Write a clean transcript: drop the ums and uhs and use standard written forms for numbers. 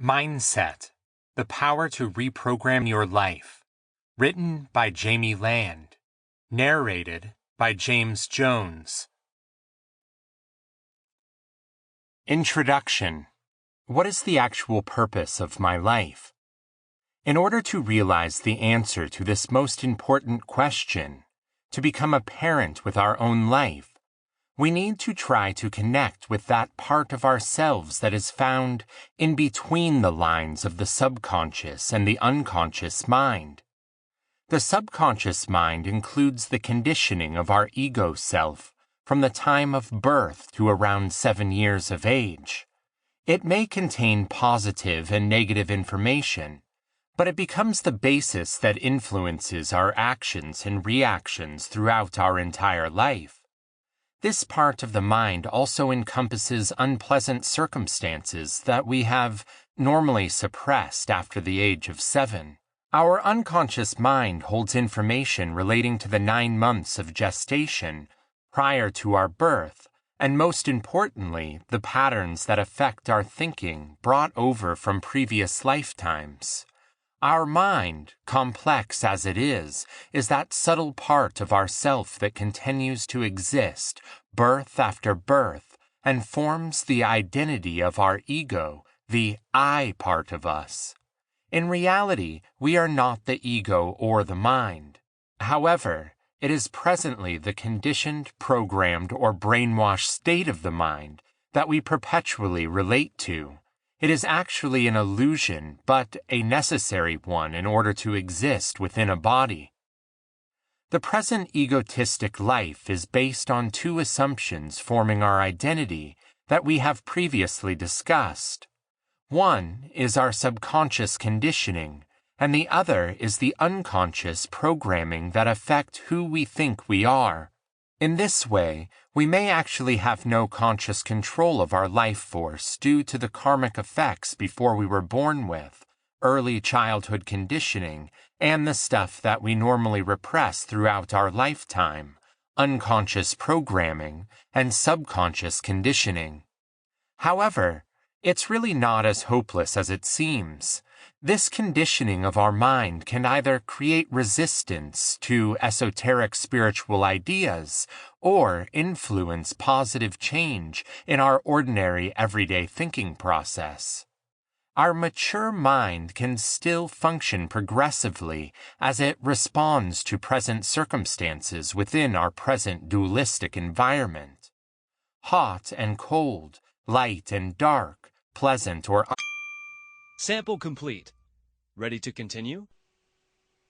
Mindset: The Power to Reprogram Your Life. Written by Jamie Land. Narrated by James Jones. Introduction. What is the actual purpose of my life? In order to realize the answer to this most important question, to become a parent with our own life, we need to try to connect with that part of ourselves that is found in between the lines of the subconscious and the unconscious mind. The subconscious mind includes the conditioning of our ego self from the time of birth to around 7 years of age. It may contain positive and negative information, but it becomes the basis that influences our actions and reactions throughout our entire life. This part of the mind also encompasses unpleasant circumstances that we have normally suppressed after the age of 7. Our unconscious mind holds information relating to the 9 months of gestation prior to our birth, and most importantly, the patterns that affect our thinking brought over from previous lifetimes. Our mind, complex as it is that subtle part of ourself that continues to exist, birth after birth, and forms the identity of our ego, the I part of us. In reality, we are not the ego or the mind. However, it is presently the conditioned, programmed, or brainwashed state of the mind that we perpetually relate to. It is actually an illusion, but a necessary one in order to exist within a body. The present egotistic life is based on 2 assumptions forming our identity that we have previously discussed. One is our subconscious conditioning, and the other is the unconscious programming that affect who we think we are. In this way, we may actually have no conscious control of our life force due to the karmic effects before we were born with, early childhood conditioning, and the stuff that we normally repress throughout our lifetime, unconscious programming, and subconscious conditioning. However, it's really not as hopeless as it seems. This conditioning of our mind can either create resistance to esoteric spiritual ideas or influence positive change in our ordinary everyday thinking process. Our mature mind can still function progressively as it responds to present circumstances within our present dualistic environment. Hot and cold, light and dark, pleasant or Sample complete. Ready to continue?